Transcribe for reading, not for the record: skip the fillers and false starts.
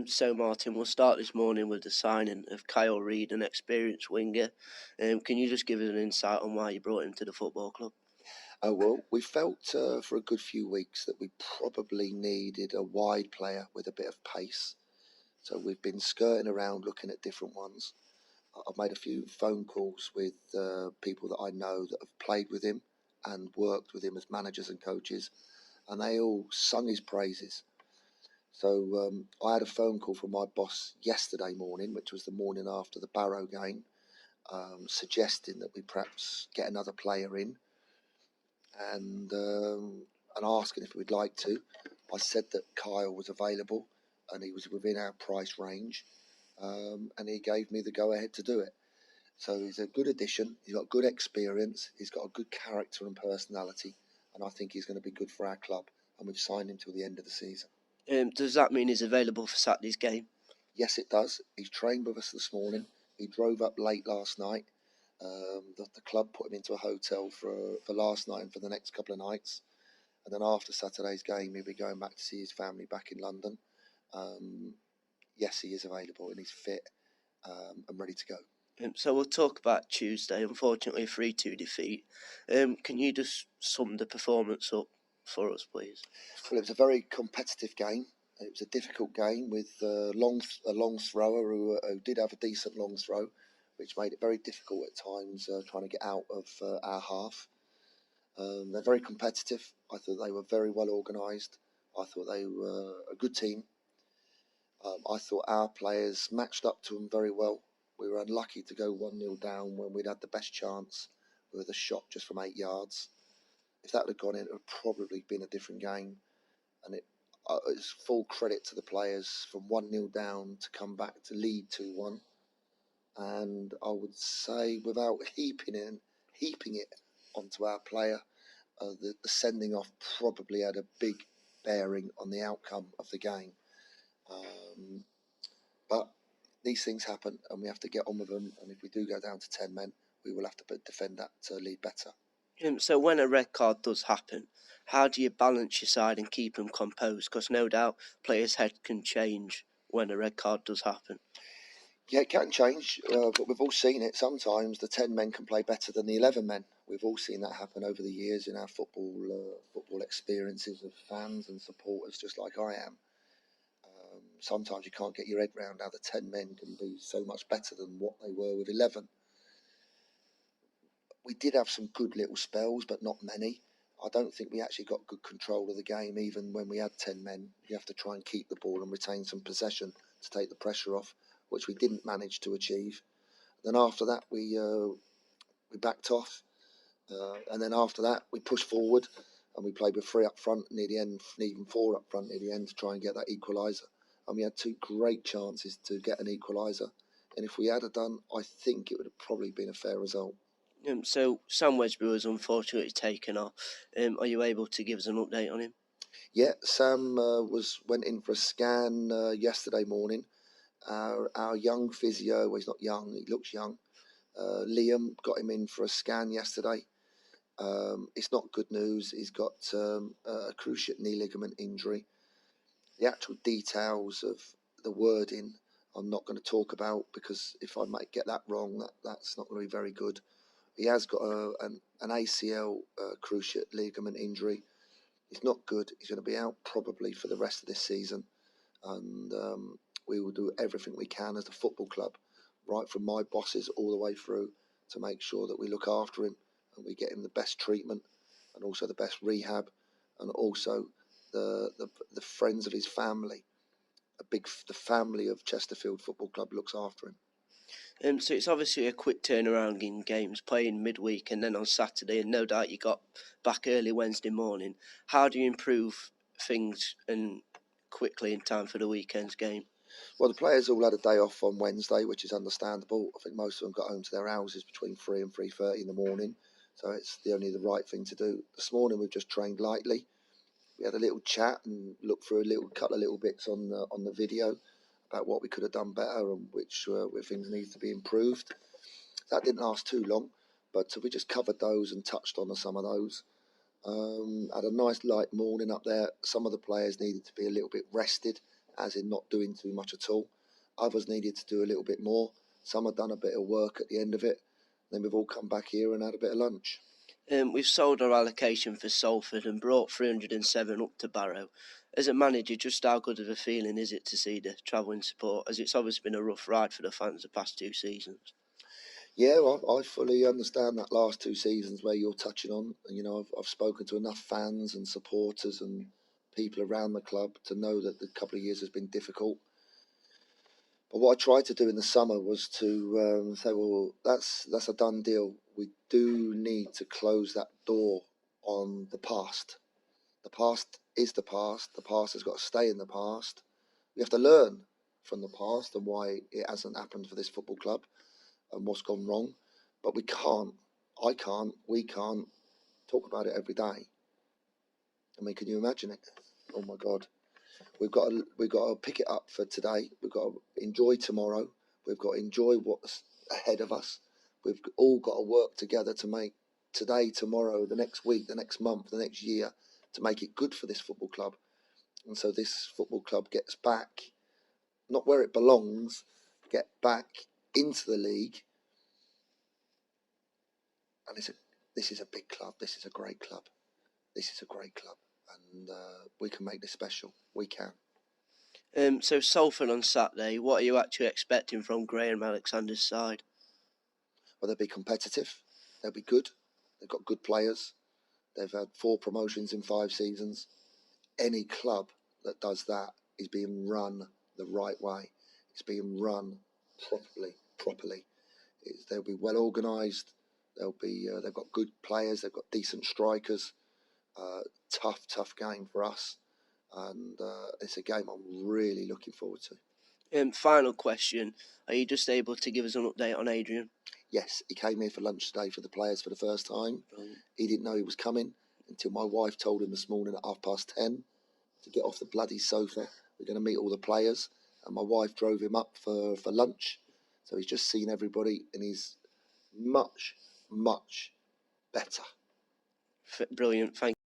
So Martin, we'll start this morning with the signing of Kyle Reid, an experienced winger. Can you just give us an insight on why you brought him to the football club? Oh, well, we felt for a good few weeks that we probably needed a wide player with a bit of pace. So we've been skirting around looking at different ones. I've made a few phone calls with people that I know that have played with him and worked with him as managers and coaches, and they all sung his praises. So I had a phone call from my boss yesterday morning, which was the morning after the Barrow game, suggesting that we perhaps get another player in and asking if we'd like to. I said that Kyle was available and he was within our price range, and he gave me the go-ahead to do it. So he's a good addition, he's got good experience, he's got a good character and personality, and I think he's going to be good for our club, and we've signed him till the end of the season. Does that mean he's available for Saturday's game? Yes, it does. He's trained with us this morning. He drove up late last night. The club put him into a hotel for last night and for the next couple of nights. And then after Saturday's game, he'll be going back to see his family back in London. Yes, he is available and he's fit and ready to go. So we'll talk about Tuesday. Unfortunately, a 3-2 defeat. Can you just sum the performance up for us, please? Well, it was a very competitive game. It was a difficult game with a long thrower who did have a decent long throw, which made it very difficult at times trying to get out of our half. They're very competitive. I thought they were very well organised. I thought they were a good team. I thought our players matched up to them very well. We were unlucky to go 1-0 down when we'd had the best chance with a shot just from 8 yards. If that had gone in, it would have probably been a different game. And it's full credit to the players from 1-0 down to come back to lead 2-1. And I would say, without heaping it onto our player, the sending off probably had a big bearing on the outcome of the game. But these things happen and we have to get on with them. And if we do go down to 10 men, we will have to defend that lead better. So when a red card does happen, how do you balance your side and keep them composed? Because no doubt players' head can change when a red card does happen. Yeah, it can change, but we've all seen it. Sometimes the 10 men can play better than the 11 men. We've all seen that happen over the years in our football experiences of fans and supporters, just like I am. Sometimes you can't get your head round how the 10 men can be so much better than what they were with 11. We did have some good little spells, but not many. I don't think we actually got good control of the game, even when we had 10 men. You have to try and keep the ball and retain some possession to take the pressure off, which we didn't manage to achieve. Then after that, we backed off, and then after that, we pushed forward, and we played with 3 up front near the end, even 4 up front near the end to try and get that equaliser. And we had 2 great chances to get an equaliser, and if we had done, I think it would have probably been a fair result. So Sam Wedgbury was unfortunately taken off. Are you able to give us an update on him? Yeah, Sam went in for a scan yesterday morning. Our young physio, well, he's not young, he looks young. Liam got him in for a scan yesterday. It's not good news. He's got a cruciate knee ligament injury. The actual details of the wording I'm not going to talk about, because if I might get that wrong, that's not going to be very good. He has got an ACL cruciate ligament injury. It's not good. He's going to be out probably for the rest of this season. And we will do everything we can as a football club, right from my bosses all the way through, to make sure that we look after him and we get him the best treatment and also the best rehab, and also the friends of his family. The family of Chesterfield Football Club looks after him. So it's obviously a quick turnaround in games, playing midweek and then on Saturday, and no doubt you got back early Wednesday morning. How do you improve things and quickly in time for the weekend's game? Well, the players all had a day off on Wednesday, which is understandable. I think most of them got home to their houses between 3 and 3:30 in the morning, so it's the right thing to do. This morning we've just trained lightly. We had a little chat and looked through a couple of little bits on the video about what we could have done better and which things need to be improved. That didn't last too long, but we just covered those and touched on some of those. Had a nice light morning up there. Some of the players needed to be a little bit rested as in not doing too much at all. Others needed to do a little bit more. Some have done a bit of work at the end of it. Then we've all come back here and had a bit of lunch. We've sold our allocation for Salford and brought 307 up to Barrow. As a manager, just how good of a feeling is it to see the travelling support, as it's obviously been a rough ride for the fans the past 2 seasons? Yeah, well, I fully understand that last 2 seasons where you're touching on. You know, I've spoken to enough fans and supporters and people around the club to know that the couple of years has been difficult. But what I tried to do in the summer was to say, well, that's a done deal. We do need to close that door on the past. The past is the past. The past has got to stay in the past. We have to learn from the past and why it hasn't happened for this football club and what's gone wrong. But we can't, we can't talk about it every day. I mean, can you imagine it? Oh my God. We've got to pick it up for today. We've got to enjoy tomorrow. We've got to enjoy what's ahead of us. We've all got to work together to make today, tomorrow, the next week, the next month, the next year, to make it good for this football club. And so this football club gets back, not where it belongs, get back into the league. And this is a big club. This is a great club. This is a great club. And we can make this special. We can. So Salford on Saturday, what are you actually expecting from Graham Alexander's side? Well, they'll be competitive. They'll be good. They've got good players. They've had 4 promotions in 5 seasons. Any club that does that is being run the right way. It's being run properly. They'll be well organised. They've got good players. They've got decent strikers. Tough game for us. And it's a game I'm really looking forward to. Final question, are you just able to give us an update on Adrian? Yes, he came here for lunch today for the players for the first time. He didn't know he was coming until my wife told him this morning at 10:30 to get off the bloody sofa. We're going to meet all the players. And my wife drove him up for lunch. So he's just seen everybody and he's much better. Brilliant, thank you.